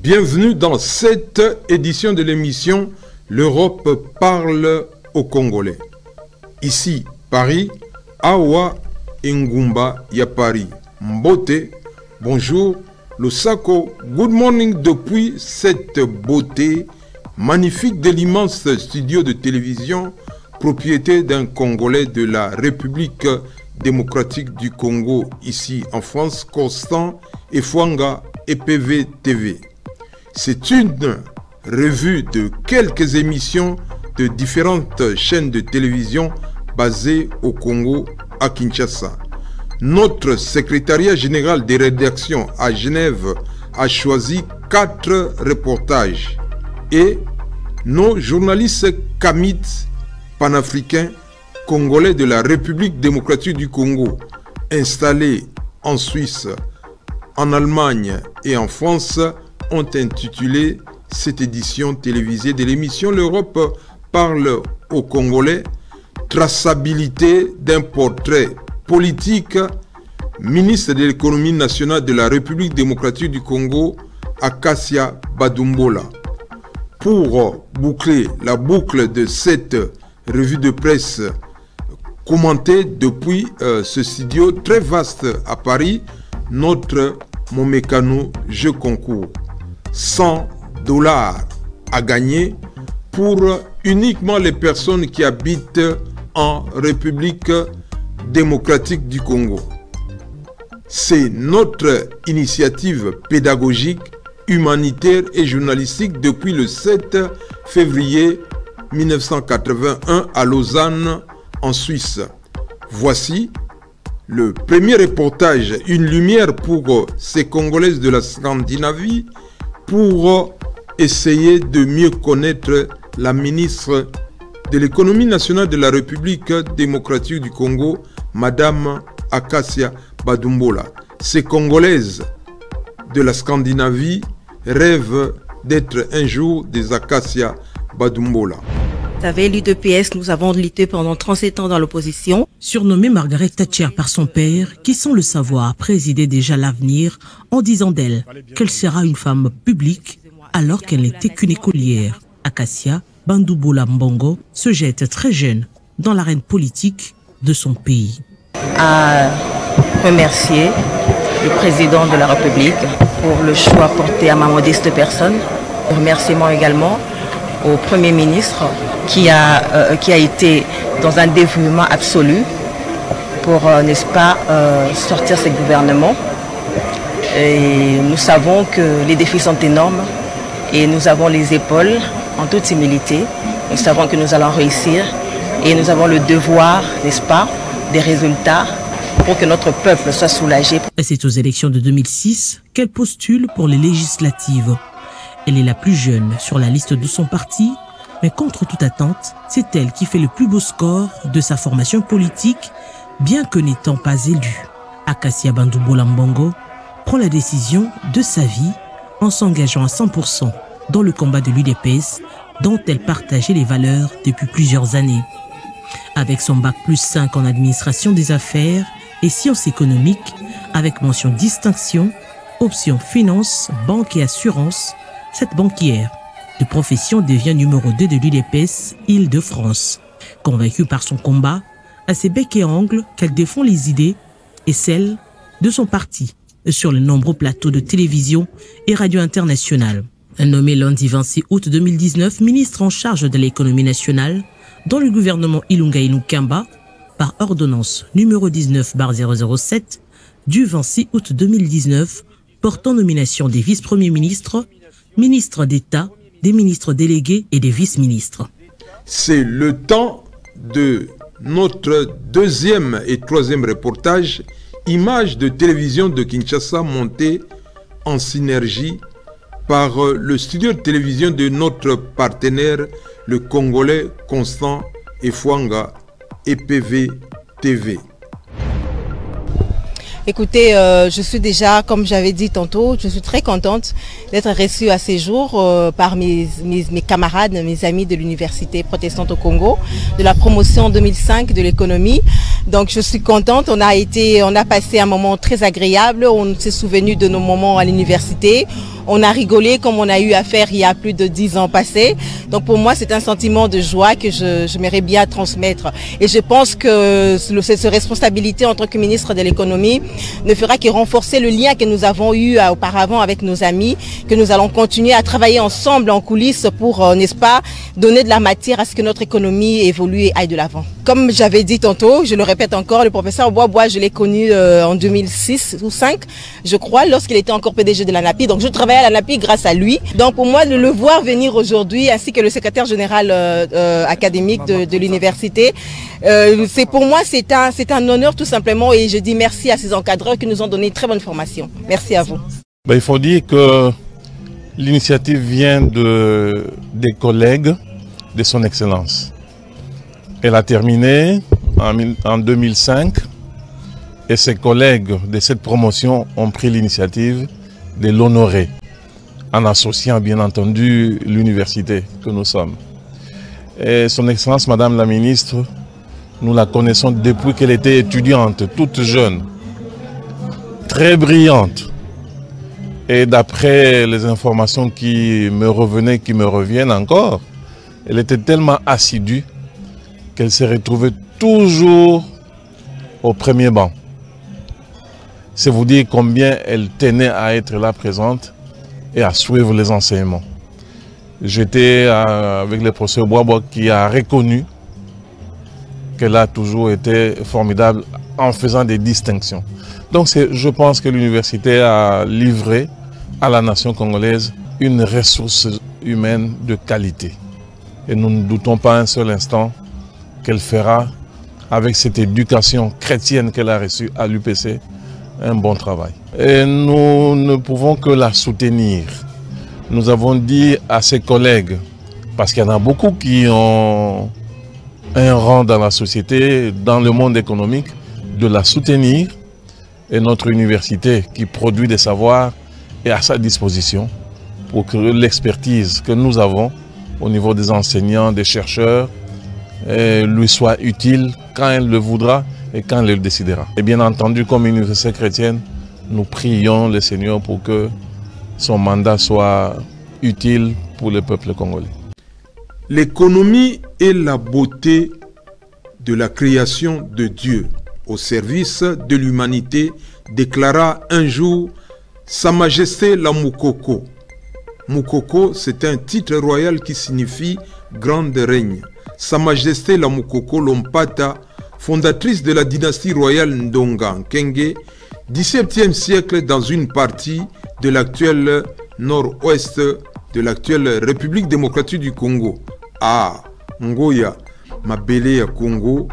Bienvenue dans cette édition de l'émission L'Europe parle aux Congolais. Ici, Paris, Awa Ngumba ya Paris. Mbote, bonjour, Lusako, good morning depuis cette beauté magnifique de l'immense studio de télévision, propriété d'un Congolais de la République démocratique du Congo, ici en France, Constant Efwanga EPV TV. C'est une revue de quelques émissions de différentes chaînes de télévision basées au Congo, à Kinshasa. Notre secrétariat général des rédactions à Genève a choisi 4 reportages et nos journalistes Kamit panafricains congolais de la République démocratique du Congo, installés en Suisse, en Allemagne et en France, ont intitulé cette édition télévisée de l'émission L'Europe parle aux Congolais, traçabilité d'un portrait politique, ministre de l'économie nationale de la République démocratique du Congo, Akacia Badumbola. Pour boucler la boucle de cette revue de presse commentée depuis ce studio très vaste à Paris, notre Momekano Jeu Concours. $100 à gagner pour uniquement les personnes qui habitent en République démocratique du Congo. C'est notre initiative pédagogique, humanitaire et journalistique depuis le 7 février 1981 à Lausanne, en Suisse. Voici le premier reportage, une lumière pour ces Congolaises de la Scandinavie, pour essayer de mieux connaître la ministre de l'économie nationale de la République démocratique du Congo, Madame Akacia Badumbola. Ces Congolaises de la Scandinavie rêvent d'être un jour des Akacia Badumbola. Vous savez, l'UDPS, nous avons lutté pendant 37 ans dans l'opposition. Surnommée Margaret Thatcher par son père, qui sans le savoir présidait déjà l'avenir en disant d'elle qu'elle sera une femme publique alors qu'elle n'était qu'une écolière. Akacia Badumbola Mbongo se jette très jeune dans l'arène politique de son pays. À remercier le président de la République pour le choix porté à ma modeste personne. Remerciement également au Premier ministre qui a été dans un dévouement absolu pour, n'est-ce pas, sortir ce gouvernement. Et nous savons que les défis sont énormes et nous avons les épaules en toute humilité. Nous savons que nous allons réussir et nous avons le devoir, n'est-ce pas, des résultats pour que notre peuple soit soulagé. C'est aux élections de 2006 qu'elle postule pour les législatives. Elle est la plus jeune sur la liste de son parti, mais contre toute attente, c'est elle qui fait le plus beau score de sa formation politique, bien que n'étant pas élue. Akacia Badumbola Mbongo prend la décision de sa vie en s'engageant à 100% dans le combat de l'UDPS, dont elle partageait les valeurs depuis plusieurs années. Avec son bac +5 en administration des affaires et sciences économiques, avec mention distinction, option finance, banque et assurance, cette banquière de profession devient numéro 2 de l'UDPS Île-de-France. Convaincue par son combat, à ses becs et ongles qu'elle défend les idées et celles de son parti sur les nombreux plateaux de télévision et radio internationale. Nommée lundi 26 août 2019 ministre en charge de l'économie nationale dans le gouvernement Ilunga Ilukamba par ordonnance numéro 19/007 du 26 août 2019 portant nomination des vice-premiers ministres, ministres d'État, des ministres délégués et des vice-ministres. C'est le temps de notre deuxième et troisième reportage, images de télévision de Kinshasa montées en synergie par le studio de télévision de notre partenaire, le Congolais Constant Efwanga EPV TV. Écoutez, je suis déjà, comme j'avais dit tantôt, je suis très contente d'être reçue à ces jours par mes camarades, mes amis de l'Université protestante au Congo, de la promotion 2005 de l'économie. Donc je suis contente, on a passé un moment très agréable, on s'est souvenu de nos moments à l'université, On a rigolé comme on a eu à faire il y a plus de 10 ans passés. Donc pour moi, c'est un sentiment de joie que j'aimerais bien transmettre. Et je pense que cette responsabilité en tant que ministre de l'économie ne fera que renforcer le lien que nous avons eu auparavant avec nos amis, que nous allons continuer à travailler ensemble en coulisses pour, n'est-ce pas, donner de la matière à ce que notre économie évolue et aille de l'avant. Comme j'avais dit tantôt, je le répète encore, le professeur Bois, je l'ai connu en 2006 ou 2005, je crois, lorsqu'il était encore PDG de l'ANAPI. Donc je travaillais à l'ANAPI grâce à lui. Donc pour moi, de le voir venir aujourd'hui, ainsi que le secrétaire général académique de l'université, pour moi, c'est un honneur tout simplement, et je dis merci à ces encadreurs qui nous ont donné une très bonne formation. Merci à vous. Il faut dire que l'initiative vient des collègues de son Excellence. Elle a terminé en 2005 et ses collègues de cette promotion ont pris l'initiative de l'honorer en associant bien entendu l'université que nous sommes. Et son Excellence Madame la Ministre, nous la connaissons depuis qu'elle était étudiante, toute jeune, très brillante. Et d'après les informations qui me revenaient, qui me reviennent encore, elle était tellement assidue qu'elle s'est retrouvée toujours au premier banc. C'est vous dire combien elle tenait à être là présente et à suivre les enseignements. J'étais avec le professeur Bois qui a reconnu qu'elle a toujours été formidable en faisant des distinctions. Donc je pense que l'université a livré à la nation congolaise une ressource humaine de qualité. Et nous ne doutons pas un seul instant qu'elle fera, avec cette éducation chrétienne qu'elle a reçue à l'UPC, un bon travail. Et nous ne pouvons que la soutenir. Nous avons dit à ses collègues, parce qu'il y en a beaucoup qui ont un rang dans la société, dans le monde économique, de la soutenir. Et notre université qui produit des savoirs est à sa disposition pour que l'expertise que nous avons au niveau des enseignants, des chercheurs, lui soit utile quand elle le voudra et quand elle le décidera. Et bien entendu, comme université chrétienne, nous prions le Seigneur pour que son mandat soit utile pour le peuple congolais. L'économie est la beauté de la création de Dieu au service de l'humanité, déclara un jour Sa Majesté la Mukoko. Mukoko, c'est un titre royal qui signifie grande règne. Sa Majesté la Mukoko Lompata, fondatrice de la dynastie royale Ndonga Nkenge, 17e siècle dans une partie de l'actuel nord-ouest de l'actuelle République démocratique du Congo. Ah, Ngoya, Mabele ya Congo,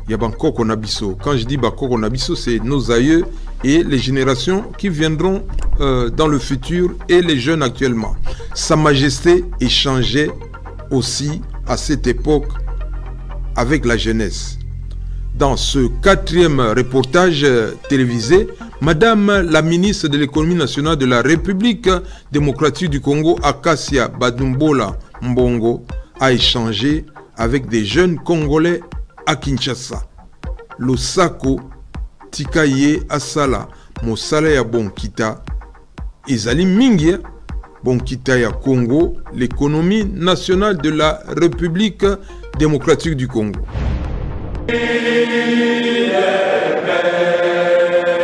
ya Bangkoko Nabiso. Quand je dis Bangkoko Nabiso, c'est nos aïeux et les générations qui viendront dans le futur et les jeunes actuellement. Sa Majesté échangeait aussi à cette époque avec la jeunesse. Dans ce 4e reportage télévisé, Madame la ministre de l'économie nationale de la République démocratique du Congo, Akasia Badumbola Mbongo, a échangé avec des jeunes Congolais à Kinshasa. Losako Tikaye Asala Mosala ya Bonkita Ezali Mingi Bonkita ya Congo, l'économie nationale de la République démocratique du Congo.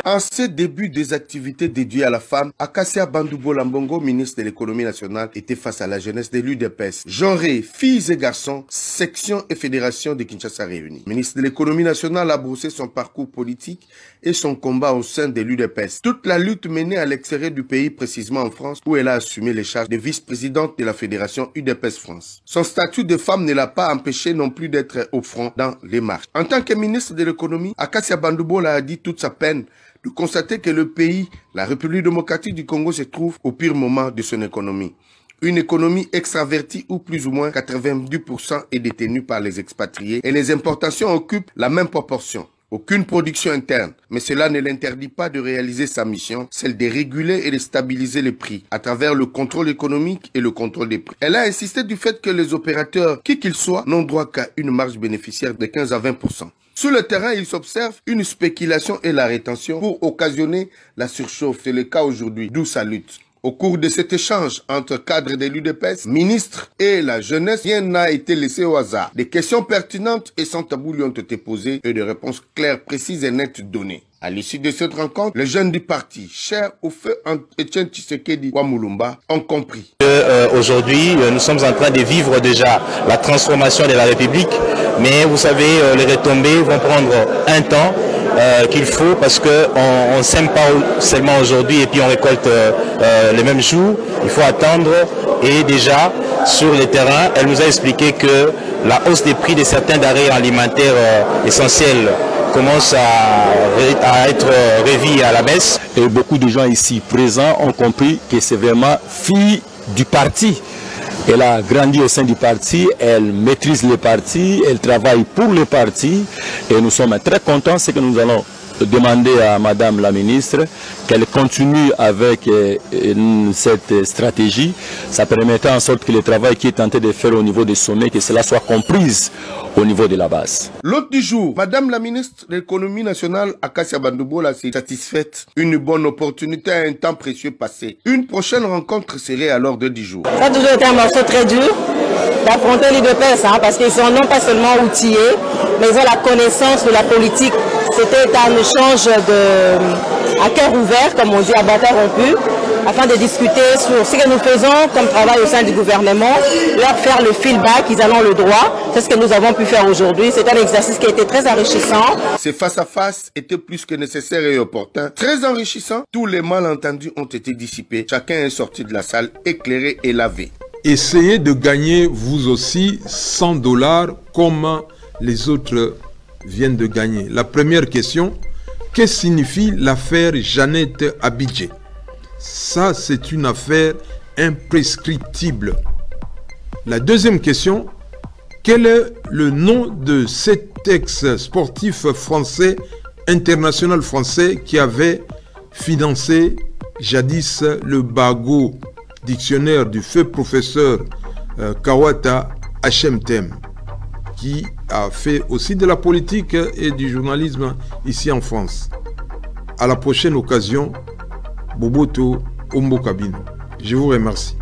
En ce début des activités dédiées à la femme, Akasia Bandoubola Mbongo, ministre de l'économie nationale, était face à la jeunesse de l'UDPS. Genrés, filles et garçons, sections et fédérations de Kinshasa réunies. Le ministre de l'économie nationale a brossé son parcours politique et son combat au sein de l'UDPS. Toute la lutte menée à l'extérieur du pays, précisément en France, où elle a assumé les charges de vice-présidente de la fédération UDPS France. Son statut de femme ne l'a pas empêché non plus d'être au front dans les marches. En tant que ministre de l'économie, Akasia Bandoubola a dit toute sa peine de constater que le pays, la République démocratique du Congo, se trouve au pire moment de son économie. Une économie extravertie où plus ou moins 90% est détenue par les expatriés et les importations occupent la même proportion. Aucune production interne, mais cela ne l'interdit pas de réaliser sa mission, celle de réguler et de stabiliser les prix à travers le contrôle économique et le contrôle des prix. Elle a insisté du fait que les opérateurs, qui qu'ils soient, n'ont droit qu'à une marge bénéficiaire de 15 à 20%. Sur le terrain, il s'observe une spéculation et la rétention pour occasionner la surchauffe. C'est le cas aujourd'hui, d'où sa lutte. Au cours de cet échange entre cadres de l'UDPS, ministre et la jeunesse, rien n'a été laissé au hasard. Des questions pertinentes et sans tabou lui ont été posées et des réponses claires, précises et nettes données. À l'issue de cette rencontre, les jeunes du parti, chers au feu Etienne Tshisekedi Wamulumba, ont compris. Aujourd'hui, nous sommes en train de vivre déjà la transformation de la République, mais vous savez, les retombées vont prendre un temps qu'il faut parce qu'on ne sème pas seulement aujourd'hui et puis on récolte les mêmes jours. Il faut attendre et déjà, sur le terrain, elle nous a expliqué que la hausse des prix de certains denrées alimentaires essentiels commence à être revu à la baisse. Et beaucoup de gens ici présents ont compris que c'est vraiment fille du parti. Elle a grandi au sein du parti, elle maîtrise le parti, elle travaille pour le parti et nous sommes très contents. C'est que nous allons demander à Madame la ministre qu'elle continue avec cette stratégie. Ça permettra en sorte que le travail qui est tenté de faire au niveau des sommets, que cela soit comprise au niveau de la base. L'autre du jour, Madame la ministre de l'économie nationale, Akassia Bandoubola, s'est satisfaite. Une bonne opportunité à un temps précieux passé. Une prochaine rencontre serait alors de 10 jours. Ça a toujours été un morceau très dur d'affronter l'UDPS, parce qu'ils sont non pas seulement outillés, mais ils ont la connaissance de la politique. C'était un échange à cœur ouvert, comme on dit, à bâtard rompu, afin de discuter sur ce que nous faisons comme travail au sein du gouvernement, leur faire le feedback, ils en ont le droit. C'est ce que nous avons pu faire aujourd'hui. C'est un exercice qui a été très enrichissant. Ces face-à-face étaient plus que nécessaires et opportuns. Très enrichissants, tous les malentendus ont été dissipés. Chacun est sorti de la salle éclairé et lavé. Essayez de gagner vous aussi $100 comme les autres viennent de gagner. La première question, que signifie l'affaire Jeannette Abidjé? Ça, c'est une affaire imprescriptible. La deuxième question, quel est le nom de cet ex-sportif français, international français, qui avait financé jadis le Bago, dictionnaire du feu professeur Kawata HMTM, qui a fait aussi de la politique et du journalisme ici en France. À la prochaine occasion, Boboto Ombokabino. Je vous remercie.